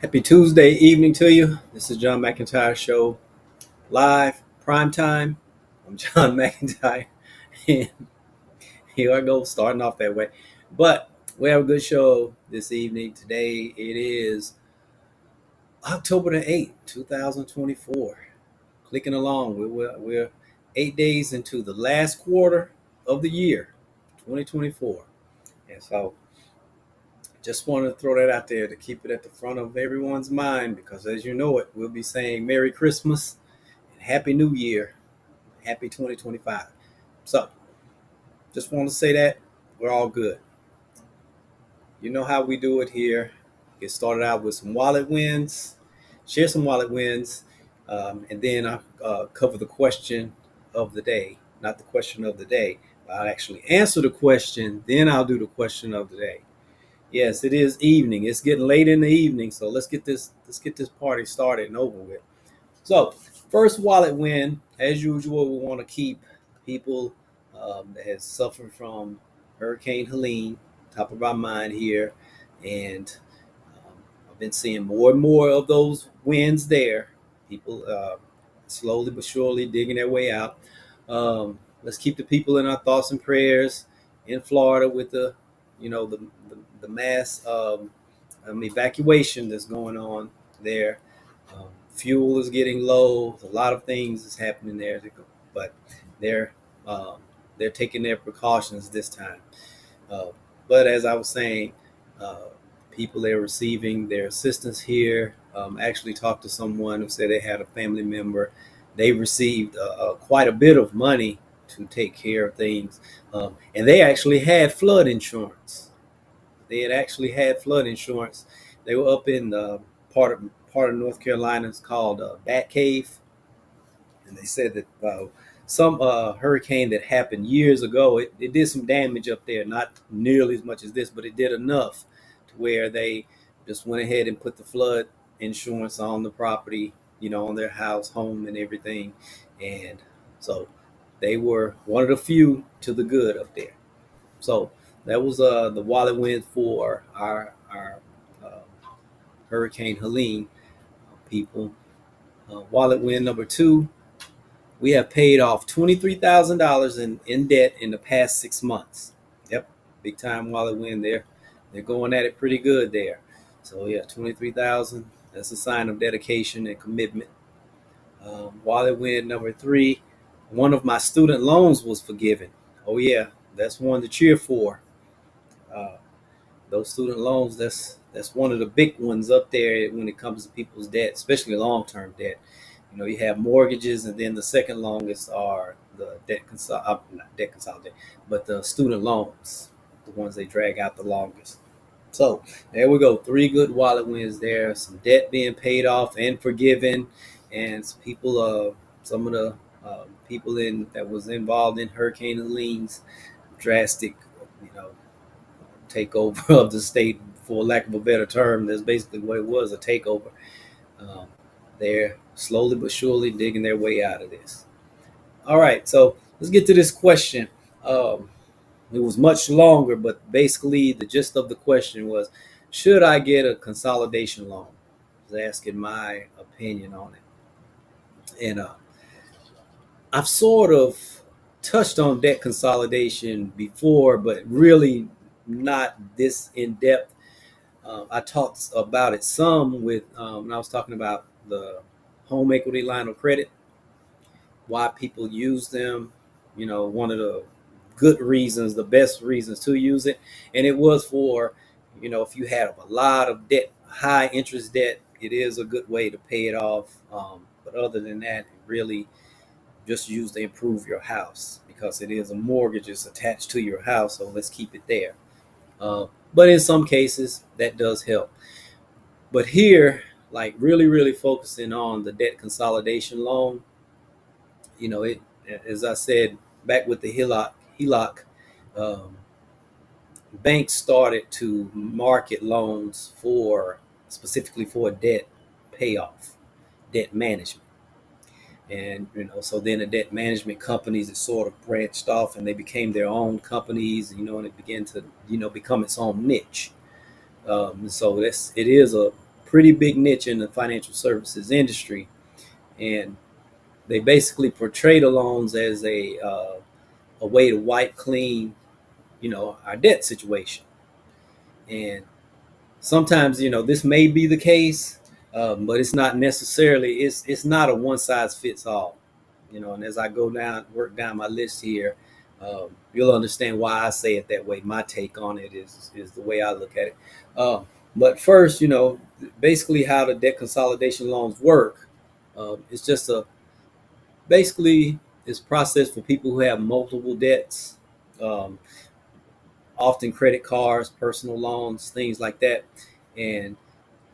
Happy Tuesday evening to you. This is John McEntyre Show live, prime time. I'm John McEntyre, and here I go, starting off that way. But we have a good show this evening. Today it is October the 8th, 2024. Clicking along. We're 8 days into the last quarter of the year, 2024. And so just wanted to throw that out there to keep it at the front of everyone's mind because as you know it, we'll be saying Merry Christmas and Happy New Year, Happy 2025. So just want to say that we're all good. You know how we do it here. Get started out with some wallet wins, share some wallet wins, and then I'll cover the question of the day. Not the question of the day, but I'll actually answer the question, then I'll do the question of the day. Yes, it is evening. It's getting late in the evening, so let's get this party started and over with. So, first wallet win, as usual, we want to keep people that has suffered from Hurricane Helene top of our mind here, and I've been seeing more and more of those wins there. People slowly but surely digging their way out. Let's keep the people in our thoughts and prayers in Florida with the mass evacuation that's going on there. Fuel is getting low. A lot of things is happening there, but they're they're taking their precautions this time. Uh, but as I was saying, uh, people are receiving their assistance here. Actually, talked to someone who said they had a family member. They received quite a bit of money to take care of things, and they actually had flood insurance. They had actually had flood insurance. They were up in part of North Carolina. It's called Bat Cave, and they said that some hurricane that happened years ago, it did some damage up there. Not nearly as much as this, but it did enough to where they just went ahead and put the flood insurance on the property, on their house, home, and everything. And so they were one of the few to the good up there. So that was the wallet win for our uh, Hurricane Helene people. Wallet win number two, we have paid off $23,000 in debt in the past 6 months. Yep, big time wallet win there. They're going at it pretty good there. So yeah, 23,000. That's a sign of dedication and commitment. Wallet win number three, one of my student loans was forgiven. Oh yeah, that's one to cheer for. Uh, those student loans, that's one of the big ones up there when it comes to people's debt, especially long-term debt. You have mortgages, and then the second longest are the not debt consolidation, but the student loans, the ones they drag out the longest. So there we go, three good wallet wins there. Some debt being paid off and forgiven, and some of the people in that was involved in Hurricane Helene's drastic, you know, takeover of the state, for lack of a better term. That's basically what it was, a takeover. Um, they're slowly but surely digging their way out of this. All right, so let's get to this question. Um, it was much longer, but basically the gist of the question was, should I get a consolidation loan? I was asking my opinion on it. And I've sort of touched on debt consolidation before, but really not this in depth. I talked about it some when I was talking about the home equity line of credit, why people use them. One of the good reasons, the best reasons to use it, and it was for, if you have a lot of debt, high interest debt, it is a good way to pay it off. But other than that, really just use to improve your house because it is a mortgage, it's attached to your house, so let's keep it there. But in some cases, that does help. But here, like really focusing on the debt consolidation loan, it, as I said, back with the HELOC, um, banks started to market loans for specifically for debt payoff, debt management. And so then the debt management companies, it sort of branched off and they became their own companies, and it began to become its own niche. So it is a pretty big niche in the financial services industry, and they basically portray the loans as a way to wipe clean, our debt situation. And sometimes, this may be the case, but it's not necessarily. It's not a one size fits all. And as I work down my list here, you'll understand why I say it that way. My take on it is the way I look at it. But first, basically how the debt consolidation loans work. It's just basically it's process for people who have multiple debts, um, often credit cards, personal loans, things like that. And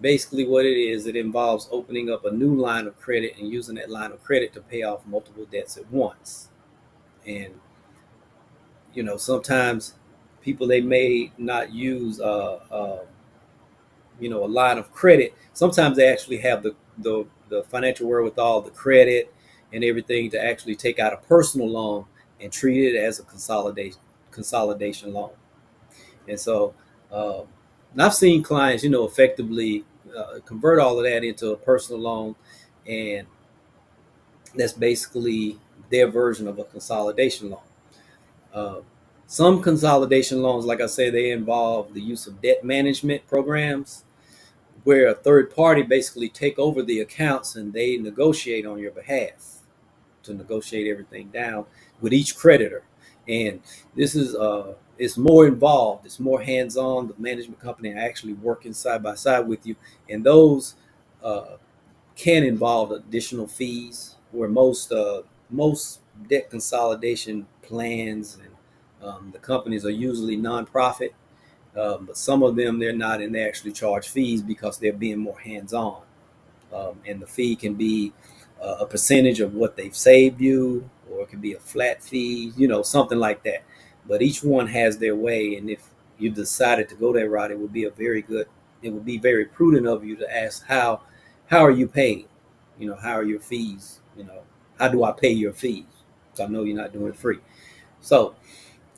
basically what it is, it involves opening up a new line of credit and using that line of credit to pay off multiple debts at once. And sometimes people, they may not use a line of credit. Sometimes they actually have the financial wherewithal, the credit and everything to actually take out a personal loan and treat it as a consolidation loan. And so, and I've seen clients, effectively convert all of that into a personal loan, and that's basically their version of a consolidation loan. Uh, some consolidation loans, like I say, they involve the use of debt management programs, where a third party basically take over the accounts and they negotiate on your behalf to negotiate everything down with each creditor. And this is it's more involved, it's more hands-on. The management company are actually working side by side with you, and those uh, can involve additional fees, where most debt consolidation plans and the companies are usually nonprofit, but some of them, they're not, and they actually charge fees because they're being more hands-on. And the fee can be a percentage of what they've saved you, or it could be a flat fee, something like that. But each one has their way, and if you decided to go that route, it would be very prudent of you to ask how are you paid? How are your fees? How do I pay your fees? So I know you're not doing it free. So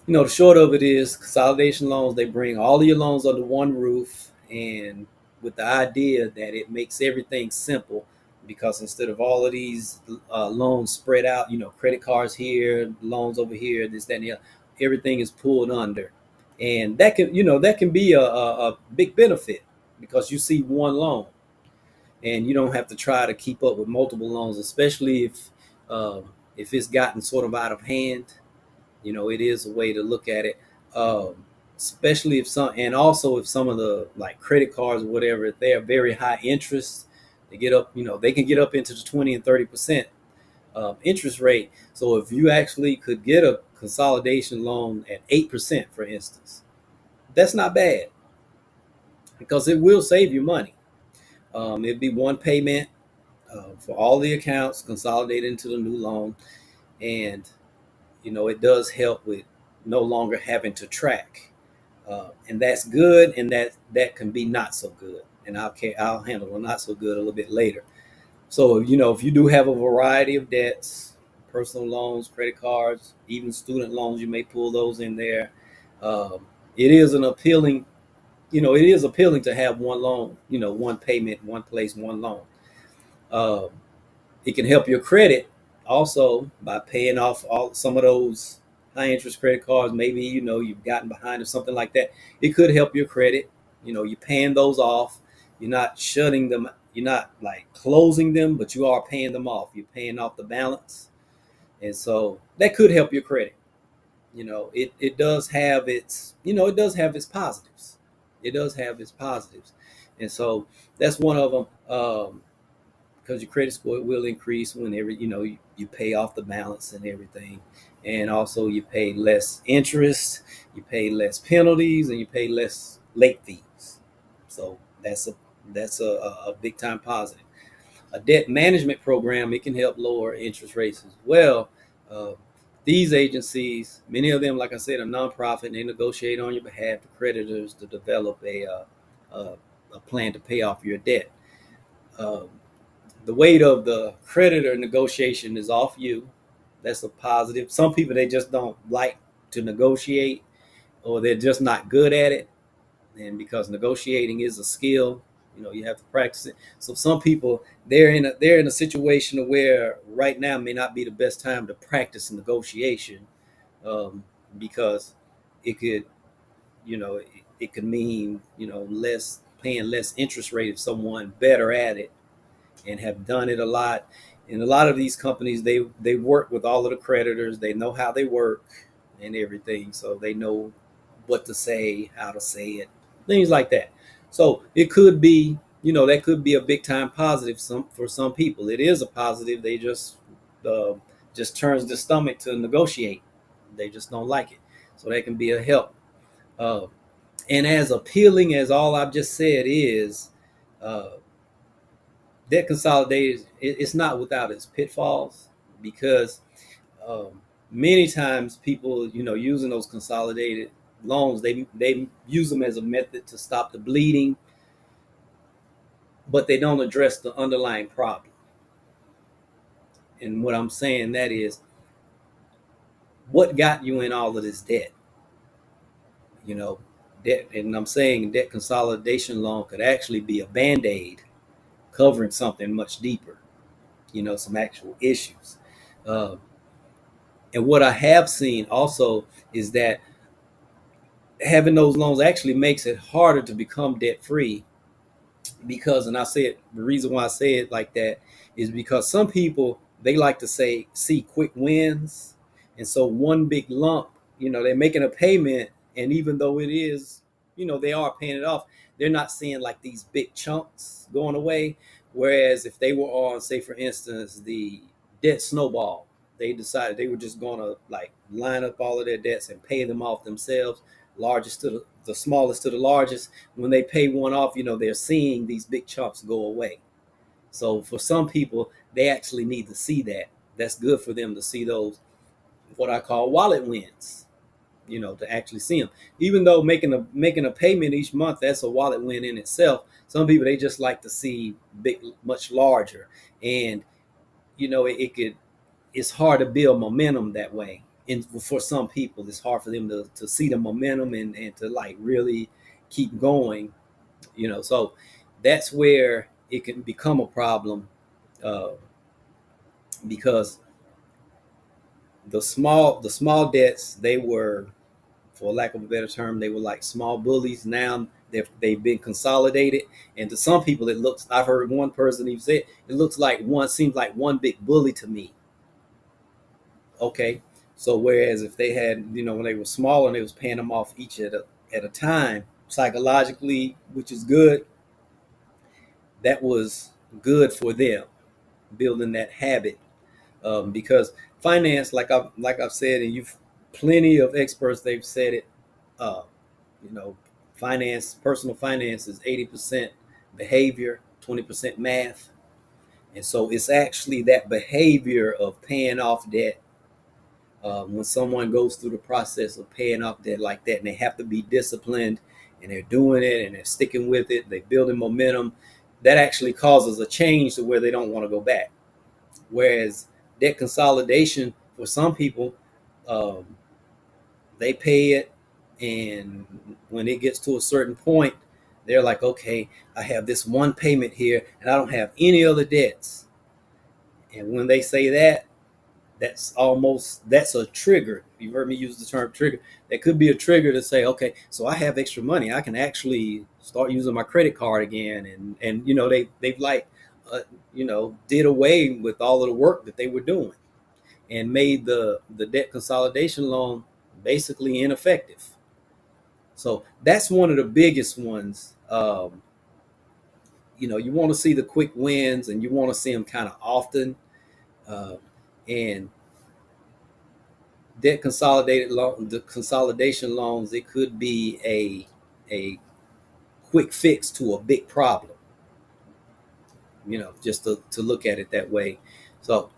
the short of it is, consolidation loans, they bring all of your loans under one roof, and with the idea that it makes everything simple, because instead of all of these loans spread out, credit cards here, loans over here, this, that, and the other, everything is pulled under. And that can be a big benefit, because you see one loan and you don't have to try to keep up with multiple loans, especially if it's gotten sort of out of hand. It is a way to look at it, um, especially if some, and also if some of the, like, credit cards or whatever, if they are very high interest, they can get up into the 20 and 30% interest rate. So if you actually could get a consolidation loan at 8%, for instance, that's not bad, because it will save you money. It'd be one payment for all the accounts consolidated into the new loan, and it does help with no longer having to track, and that's good, and that can be not so good. And I'll handle the not so good a little bit later. So if you do have a variety of debts, personal loans, credit cards, even student loans, you may pull those in there. Um, it is an appealing, it is appealing to have one loan, one payment, one place, one loan. Um, It can help your credit also by paying off all some of those high interest credit cards. Maybe you've gotten behind or something like that. It could help your credit. You're paying those off. You're not shutting them. You're not like closing them, but you are paying them off. You're paying off the balance, and so that could help your credit. It does have its positives. It does have its positives, and so that's one of them. Because your credit score will increase whenever you pay off the balance and everything, and also you pay less interest, you pay less penalties, and you pay less late fees. So that's a big time positive. A debt management program, it can help lower interest rates as well. uh, these agencies, many of them, like I said, are nonprofit, and they negotiate on your behalf to creditors to develop a, a plan to pay off your debt. Um, the weight of the creditor negotiation is off you. That's a positive. Some people, they just don't like to negotiate, or they're just not good at it. And because negotiating is a skill, You have to practice it. So some people, they're in a situation where right now may not be the best time to practice negotiation, um, because it could, it could mean, less paying less interest rate if someone better at it and have done it a lot. And a lot of these companies, they work with all of the creditors. They know how they work and everything, so they know what to say, how to say it, things like that. So it could be, that could be a big time positive. For some people, it is a positive. They uh, just turns the stomach to negotiate. They just don't like it, so that can be a help. Uh, and as appealing as all I've just said is, uh, debt consolidation, it's not without its pitfalls, because many times people, using those consolidated loans, they use them as a method to stop the bleeding, but they don't address the underlying problem. And what I'm saying, that is, what got you in all of this debt? You know, debt, and I'm saying debt consolidation loan could actually be a band-aid covering something much deeper, some actual issues. Uh, and what I have seen also is that having those loans actually makes it harder to become debt free, because, and I say it, the reason why I say it like that is because some people, they like to see quick wins. And so one big lump, they're making a payment, and even though it is, they are paying it off, they're not seeing like these big chunks going away. Whereas if they were on, say for instance, the debt snowball, they decided they were just going to like line up all of their debts and pay them off themselves, largest to the smallest to the largest. When they pay one off, they're seeing these big chunks go away. So for some people, they actually need to see that. That's good for them to see those, what I call wallet wins, to actually see them. Even though making a payment each month, that's a wallet win in itself. Some people, they just like to see big, much larger. And it's hard to build momentum that way. And for some people, it's hard for them to see the momentum, and to like really keep going, so that's where it can become a problem, uh, because the small debts, they were, for lack of a better term, they were like small bullies. Now they've been consolidated, and to some people, it looks, I've heard one person even say, it looks like one, seems like one big bully to me. Okay, so whereas if they had, when they were smaller and they was paying them off each at a time, psychologically, which is good, that was good for them, building that habit. Because finance, like I've said, and you've, plenty of experts, they've said it. Uh, you know, personal finance is 80% behavior, 20% math, and so it's actually that behavior of paying off debt. When someone goes through the process of paying off debt like that, and they have to be disciplined, and they're doing it, and they're sticking with it, they're building momentum, that actually causes a change to where they don't want to go back. Whereas debt consolidation, for some people, um, they pay it, and when it gets to a certain point, they're like, okay, I have this one payment here, and I don't have any other debts. And when they say that, that's a trigger. You've heard me use the term trigger. That could be a trigger to say, okay, so I have extra money. I can actually start using my credit card again. And they've like, did away with all of the work that they were doing, and made the debt consolidation loan basically ineffective. So that's one of the biggest ones. You want to see the quick wins, and you want to see them kind of often. Uh, and the consolidation loans, it could be a quick fix to a big problem. Just to look at it that way. So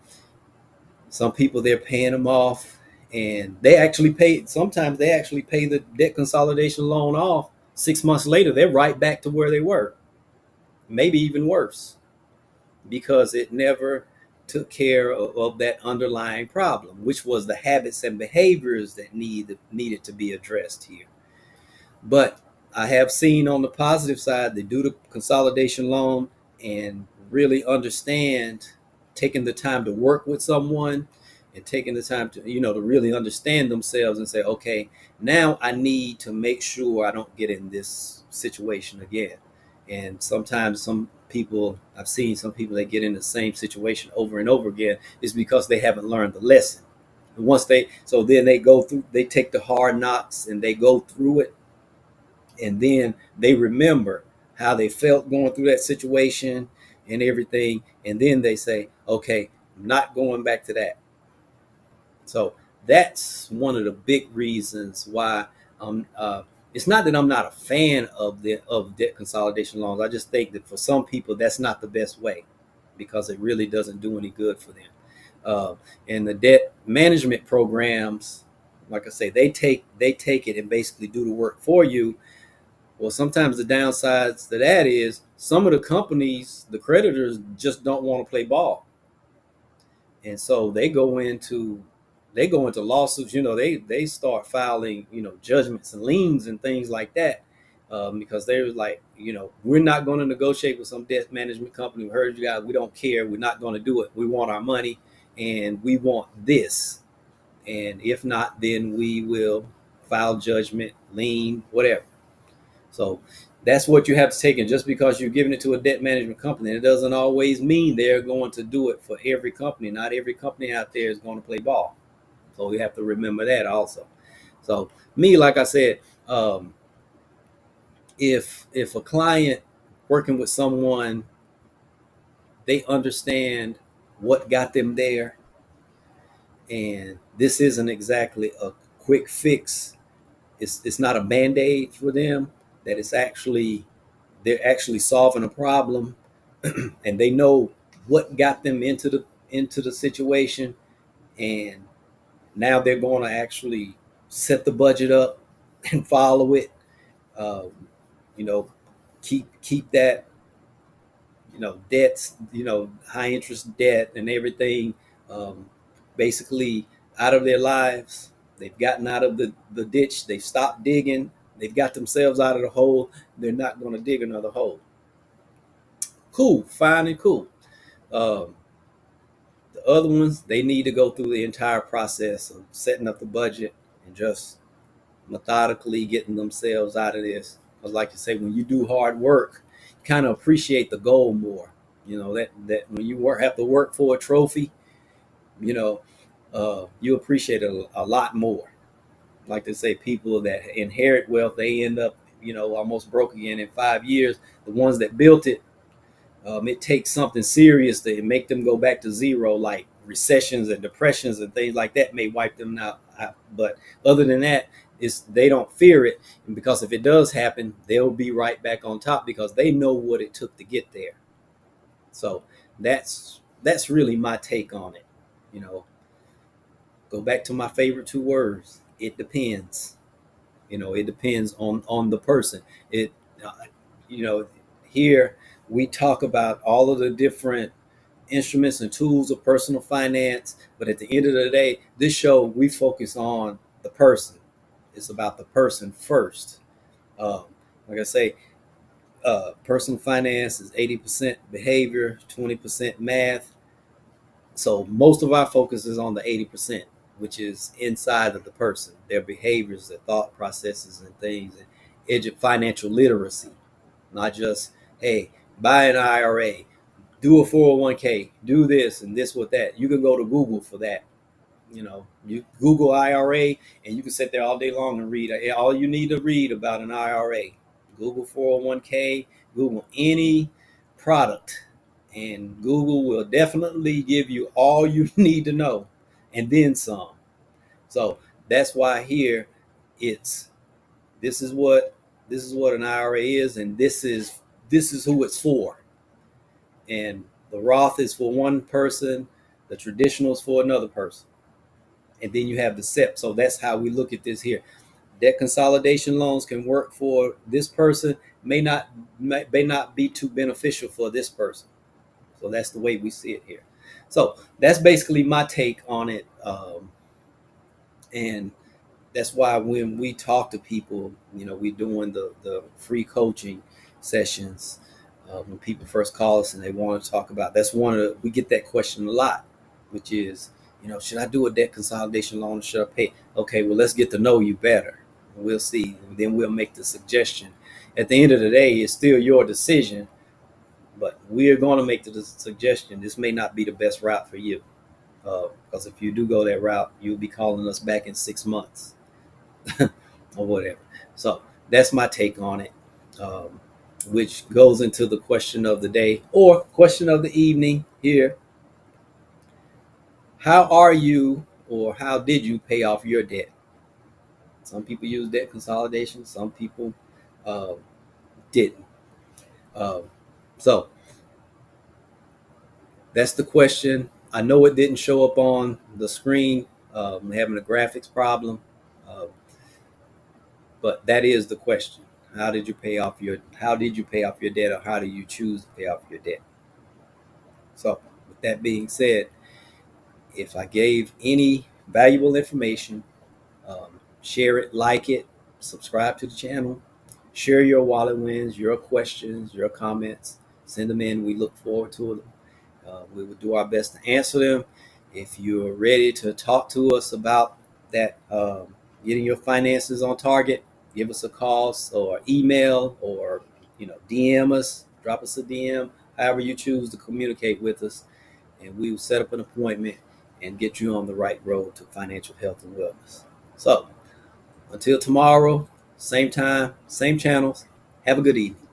some people, they're paying them off, and they actually pay. Sometimes they actually pay the debt consolidation loan off. 6 months later, they're right back to where they were, maybe even worse, because it never took care of that underlying problem, which was the habits and behaviors that needed to be addressed here. But I have seen on the positive side, they do the consolidation loan and really understand taking the time to work with someone and taking the time to, to really understand themselves and say, okay, now I need to make sure I don't get in this situation again. And sometimes I've seen some people that get in the same situation over and over again is because they haven't learned the lesson. And then they go through, they take the hard knocks and they go through it, and then they remember how they felt going through that situation and everything, and then they say, okay, I'm not going back to that. So that's one of the big reasons why it's not that I'm not a fan of debt consolidation loans. I just think that for some people that's not the best way, because it really doesn't do any good for them. And the debt management programs, like I say, they take it and basically do the work for you. Well, sometimes the downsides to that is some of the companies, the creditors, just don't want to play ball, and so they go into lawsuits. They start filing judgments and liens and things like that, because they're like, we're not going to negotiate with some debt management company. We heard you guys. We don't care. We're not going to do it. We want our money, and we want this. And if not, then we will file judgment, lien, whatever. So that's what you have to take. And just because you're giving it to a debt management company, it doesn't always mean they're going to do it for every company. Not every company out there is going to play ball. So we have to remember that also. So me, like I said, if a client working with someone, they understand what got them there, and this isn't exactly a quick fix. It's not a band-aid for them. That they're actually solving a problem, and they know what got them into the situation, and now they're going to actually set the budget up and follow it. Um, you know, keep that debts, high interest debt and everything, um, basically out of their lives. They've gotten out of the ditch. They've stopped digging. They've got themselves out of the hole. They're not going to dig another hole. Cool, fine and cool. Um, the other ones, they need to go through the entire process of setting up the budget and just methodically getting themselves out of this. Because, like you say, when you do hard work, you kind of appreciate the goal more. That when you have to work for a trophy, you know, you appreciate it a lot more. Like they say, people that inherit wealth, they end up, almost broke again in 5 years. The ones that built it, it takes something serious to make them go back to zero, like recessions and depressions and things like that may wipe them out. But other than that, they don't fear it, and because if it does happen, they'll be right back on top because they know what it took to get there. So that's really my take on it. You know, go back to my favorite two words. It depends. It depends on the person. It uh, you know Here we talk about all of the different instruments and tools of personal finance, but at the end of the day, this show, we focus on the person. It's about the person first. um, like I say, personal finance is 80% behavior, 20% math. So most of our focus is on the 80%, which is inside of the person, their behaviors, their thought processes and things, and financial literacy. Not just, hey, buy an IRA, do a 401k, do this and this with that. You can go to Google for that. You Google IRA and you can sit there all day long and read all you need to read about an IRA. Google 401k, Google any product, and Google will definitely give you all you need to know and then some. So that's why here it's this is what an IRA is, and this is who it's for. And the Roth is for one person, the traditional is for another person, and then you have the SEP. So that's how we look at this here. Debt consolidation loans can work for this person, may not be too beneficial for this person. So that's the way we see it here. So that's basically my take on it. And that's why when we talk to people, we're doing the free coaching sessions. When people first call us and they want to talk about, that's one of we get that question a lot, which is, should I do a debt consolidation loan or should I pay? Okay, well, let's get to know you better. We'll see. And then we'll make the suggestion. At the end of the day, it's still your decision, but we're going to make the suggestion. This may not be the best route for you. Because if you do go that route, you'll be calling us back in 6 months or whatever. So that's my take on it, which goes into the question of the day or question of the evening here. How are you, or how did you pay off your debt? Some people use debt consolidation. Some people uh, didn't. Uh, so that's the question. I know it didn't show up on the screen. I'm having a graphics problem. Uh, But that is the question. How did you pay off your debt, or how do you choose to pay off your debt? So with that being said, if I gave any valuable information, share it, like it, subscribe to the channel, share your wallet wins, your questions, your comments, send them in. We look forward to them. We will do our best to answer them. If you're ready to talk to us about that, getting your finances on target, give us a call or email, or DM us, drop us a DM, however you choose to communicate with us, and we will set up an appointment and get you on the right road to financial health and wellness. So until tomorrow, same time, same channels, have a good evening.